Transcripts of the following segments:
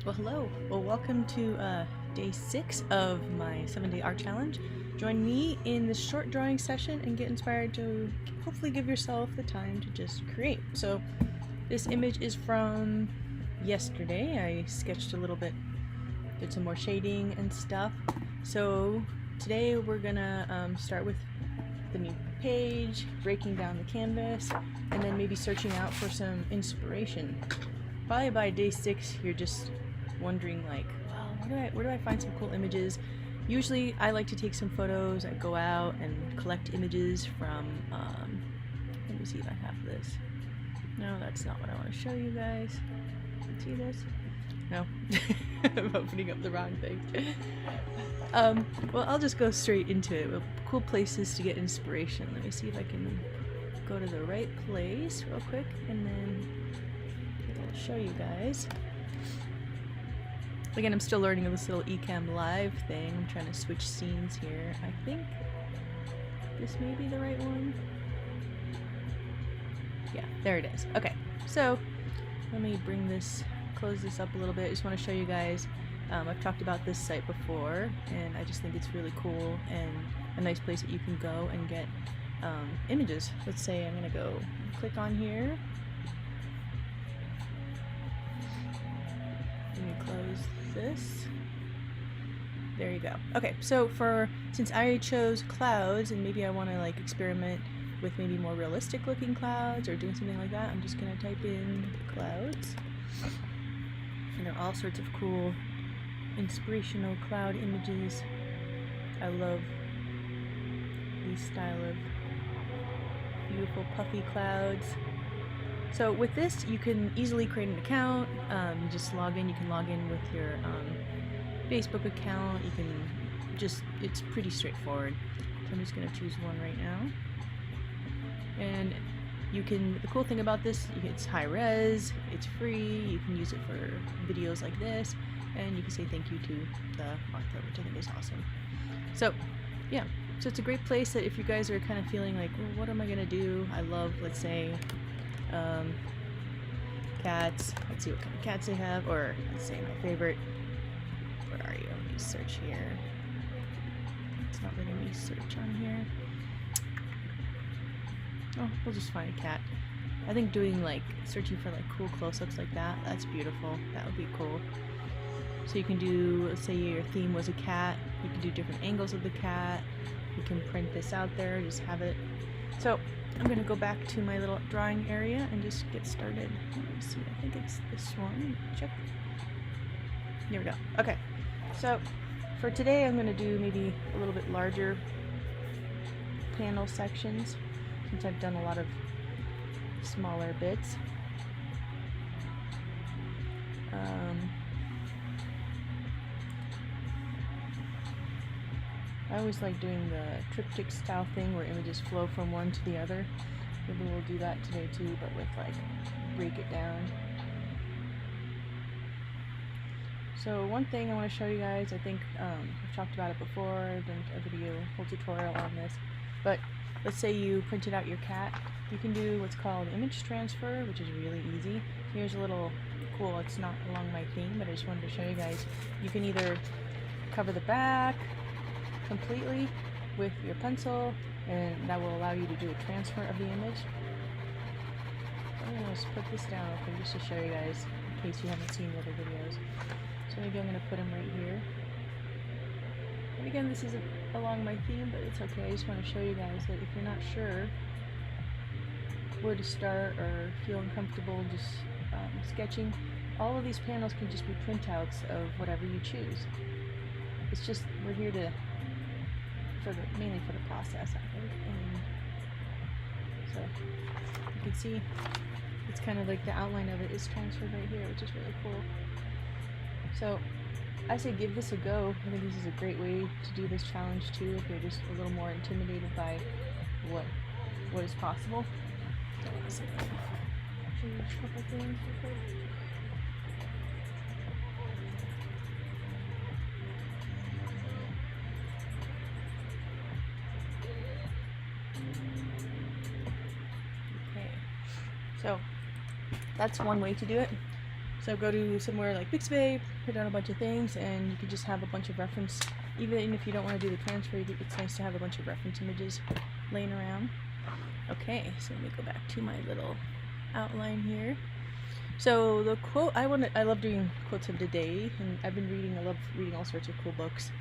Well, hello. Well, welcome to day 6 of my 7-day art challenge. Join me in this short drawing session and get inspired to hopefully give yourself the time to just create. So this image is from yesterday. I sketched a little bit, did some more shading and stuff. So today we're gonna start with the new page, breaking down the canvas, and then maybe searching out for some inspiration. Probably by day 6 you're just wondering like, well, where do I find some cool images? Usually I like to take some photos. I go out and collect images from let me see if I have this. No, that's not what I want to show you guys. See this? No. I'm opening up the wrong thing. Well, I'll just go straight into it. Cool places to get inspiration. Let me see if I can go to the right place real quick, and then I'll show you guys. Again, I'm still learning this little Ecamm Live thing. I'm trying to switch scenes here. I think this may be the right one. Yeah, there it is. Okay, so let me close this up a little bit. I just want to show you guys. I've talked about this site before, and I just think it's really cool and a nice place that you can go and get images. Let's say I'm gonna go click on here. Let me close this. There you go. Okay, so since I chose clouds and maybe I want to like experiment with maybe more realistic looking clouds or doing something like that, I'm just gonna type in clouds. And there are all sorts of cool inspirational cloud images. I love these style of beautiful puffy clouds. So with this, you can easily create an account. You just log in. You can log in with your Facebook account. You can it's pretty straightforward. So I'm just going to choose one right now. And the cool thing about this, it's high res, it's free, you can use it for videos like this, and you can say thank you to the author, which I think is awesome. So yeah, so it's a great place that if you guys are kind of feeling like, well, what am I going to do? I love, let's say, cats. Let's see what kind of cats they have, or let's say my favorite. Where are you? Let me search here. It's not letting me search on here. Oh, we'll just find a cat. I think doing like searching for like cool close-ups like that, that's beautiful. That would be cool. So you can do, let's say your theme was a cat, you can do different angles of the cat. You can print this out there, just have it. So I'm going to go back to my little drawing area and just get started. Let me see, I think it's this one. Check. There we go. Okay, so for today I'm going to do maybe a little bit larger panel sections, since I've done a lot of smaller bits. I always like doing the triptych style thing where images flow from one to the other. Maybe we'll do that today too, but with like break it down. So one thing I want to show you guys, I think I've talked about it before, I've done a whole tutorial on this, but let's say you printed out your cat. You can do what's called image transfer, which is really easy. Here's a little cool, it's not along my theme, but I just wanted to show you guys. You can either cover the back completely with your pencil, and that will allow you to do a transfer of the image. I'm going to just put this down real quick just to show you guys in case you haven't seen the other videos. So maybe I'm going to put them right here. And again, this isn't along my theme, but it's okay. I just want to show you guys that if you're not sure where to start or feel uncomfortable just sketching, all of these panels can just be printouts of whatever you choose. It's just, we're here to mainly for the process, I think. And so you can see it's kind of like the outline of it is transferred right here, which is really cool. So I say give this a go. I think this is a great way to do this challenge too if you're just a little more intimidated by what is possible. So let's see if I can change a couple things real quick. So that's one way to do it. So go to somewhere like Pixabay, put down a bunch of things, and you can just have a bunch of reference. Even if you don't want to do the transfer, it's nice to have a bunch of reference images laying around. Okay, so let me go back to my little outline here. So the quote I love doing quotes of the day, and I love reading all sorts of cool books,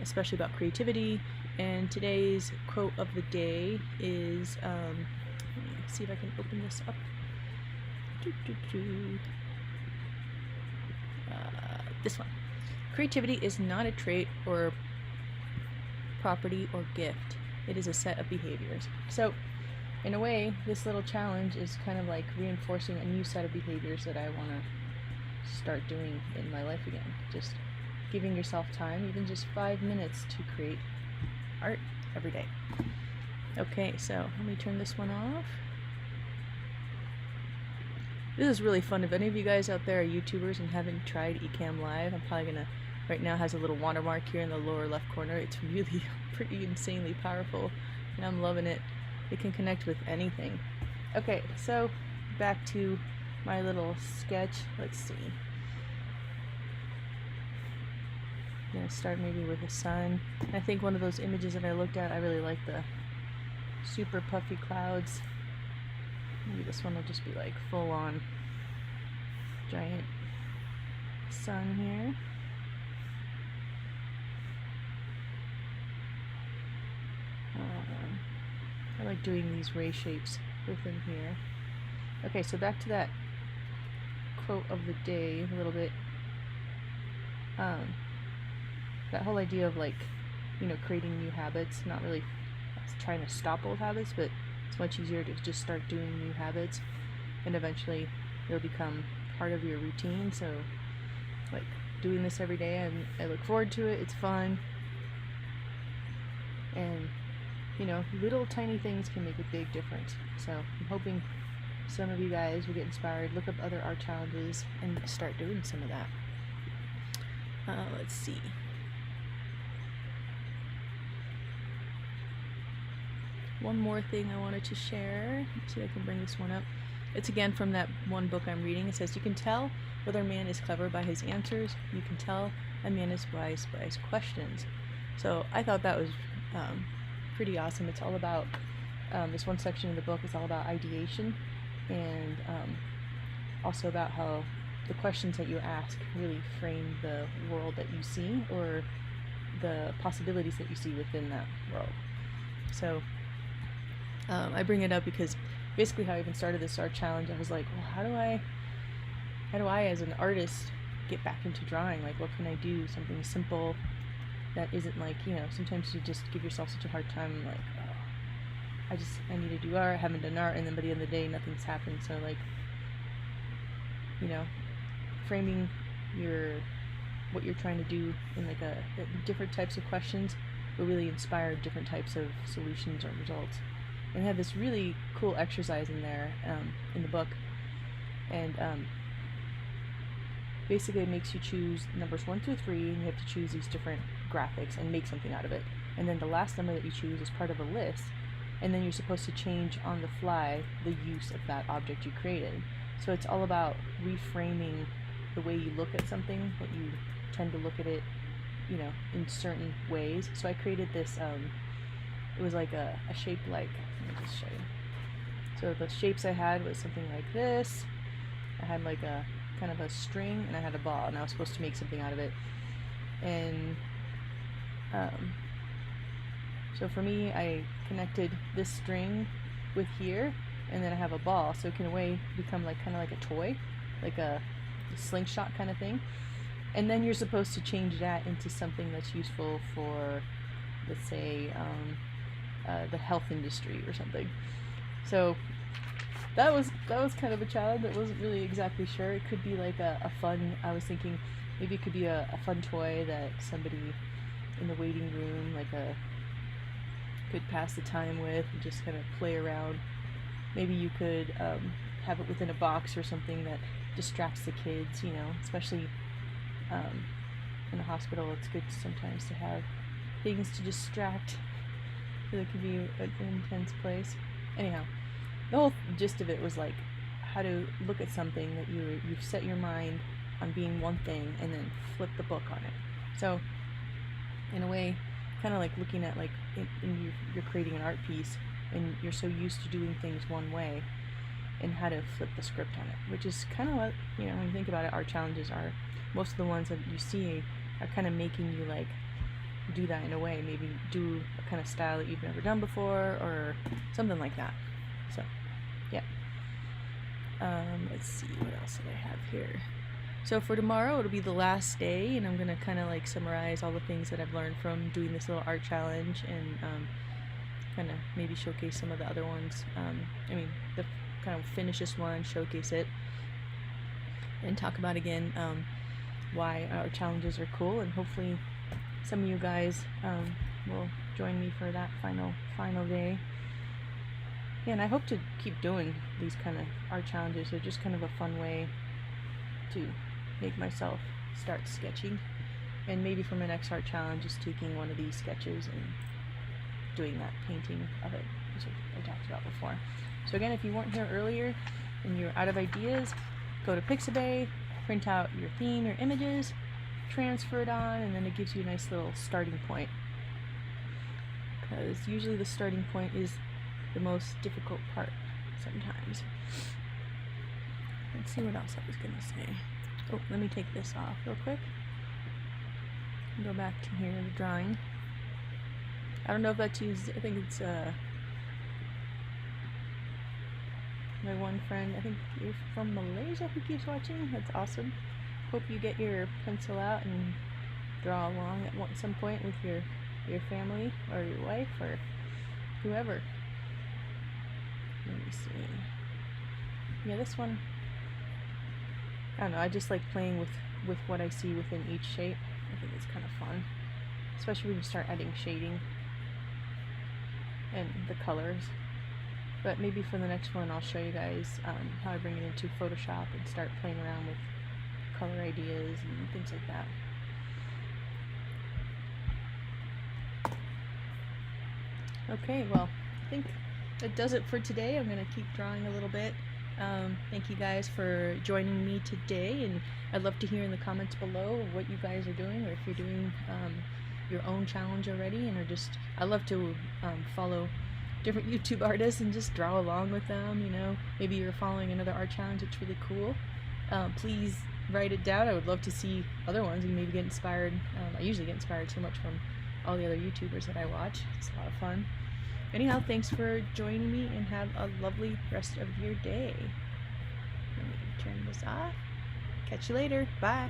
especially about creativity. And today's quote of the day is, let me see if I can open this up. This one. Creativity is not a trait or property or gift. It is a set of behaviors. So in a way, this little challenge is kind of like reinforcing a new set of behaviors that I want to start doing in my life again. Just giving yourself time, even just 5 minutes, to create art every day. Okay, so let me turn this one off. This is really fun. If any of you guys out there are YouTubers and haven't tried Ecamm Live, I'm probably gonna, right now has a little watermark here in the lower left corner. It's really pretty insanely powerful, and I'm loving it. It can connect with anything. Okay, so back to my little sketch. Let's see. I'm gonna start maybe with the sun. I think one of those images that I looked at, I really like the super puffy clouds. Maybe this one will just be like full on giant sun here. I like doing these ray shapes within here. Okay, so back to that quote of the day a little bit. That whole idea of, like, you know, creating new habits, not really trying to stop old habits, but it's much easier to just start doing new habits, and eventually it'll become part of your routine. So, like, doing this every day, and I look forward to it. It's fun, and you know, little tiny things can make a big difference. So I'm hoping some of you guys will get inspired, look up other art challenges, and start doing some of that. Let's see. One more thing I wanted to share. Let's see if I can bring this one up. It's again from that one book I'm reading. It says, you can tell whether a man is clever by his answers. You can tell a man is wise by his questions. So I thought that was pretty awesome. It's all about, this one section of the book is all about ideation, and also about how the questions that you ask really frame the world that you see, or the possibilities that you see within that world. So I bring it up because basically how I even started this art challenge, I was like, well, how do I as an artist get back into drawing? Like, what can I do? Something simple that isn't like, you know, sometimes you just give yourself such a hard time, like, oh, I need to do art, I haven't done art, and then by the end of the day nothing's happened. So, like, you know, framing what you're trying to do in like a different types of questions will really inspire different types of solutions or results. And I have this really cool exercise in there, in the book, and basically it makes you choose numbers 1 through 3, and you have to choose these different graphics and make something out of it. And then the last number that you choose is part of a list, and then you're supposed to change on the fly the use of that object you created. So it's all about reframing the way you look at something, that you tend to look at it, you know, in certain ways. So I created this, it was like a shape like, let me just show you. So the shapes I had was something like this. I had like a kind of a string, and I had a ball, and I was supposed to make something out of it. And so for me, I connected this string with here, and then I have a ball, so it can in a way become like kind of like a toy, like a slingshot kind of thing. And then you're supposed to change that into something that's useful for, let's say, the health industry or something. So that was kind of a challenge. I wasn't really exactly sure. It could be like a fun, I was thinking maybe it could be a fun toy that somebody in the waiting room could pass the time with and just kind of play around. Maybe you could have it within a box or something that distracts the kids, you know, especially in the hospital. It's good sometimes to have things to distract, because it can be an intense place. Anyhow, the whole gist of it was like, how to look at something that you've set your mind on being one thing and then flip the book on it. So in a way, kind of like looking at like you're creating an art piece and you're so used to doing things one way, and how to flip the script on it, which is kind of what, you know, when you think about it, art challenges are, most of the ones that you see are kind of making you like do that in a way, maybe do a kind of style that you've never done before or something like that. So yeah, let's see what else did I have here. So for tomorrow, it'll be the last day, and I'm gonna kind of like summarize all the things that I've learned from doing this little art challenge, and kind of maybe showcase some of the other ones. I mean, the kind of finish this one, showcase it, and talk about again why our challenges are cool, and hopefully some of you guys will join me for that final day. Yeah, and I hope to keep doing these kind of art challenges. They're just kind of a fun way to make myself start sketching, and maybe for my next art challenge is taking one of these sketches and doing that painting of it, which I talked about before. So again, if you weren't here earlier and you're out of ideas, go to Pixabay, print out your theme, your images, transfer it on, and then it gives you a nice little starting point, because usually the starting point is the most difficult part sometimes. Let's see what else I was gonna say. Oh, let me take this off real quick. Go back to here, the drawing. I don't know if that's used, I think it's my one friend, I think you're from Malaysia, who keeps watching. That's awesome. Hope you get your pencil out and draw along at some point with your family or your wife or whoever. Let me see. Yeah, this one, I don't know, I just like playing with what I see within each shape. I think it's kind of fun, especially when you start adding shading and the colors. But maybe for the next one I'll show you guys how I bring it into Photoshop and start playing around with color ideas and things like that. Okay, well, I think that does it for today. I'm going to keep drawing a little bit. Thank you guys for joining me today, and I'd love to hear in the comments below what you guys are doing, or if you're doing your own challenge already, and I love to follow different YouTube artists and just draw along with them. You know, maybe you're following another art challenge that's really cool. Please write it down. I would love to see other ones and maybe get inspired. I usually get inspired so much from all the other YouTubers that I watch. It's a lot of fun. Anyhow, thanks for joining me, and have a lovely rest of your day. Let me turn this off. Catch you later. Bye.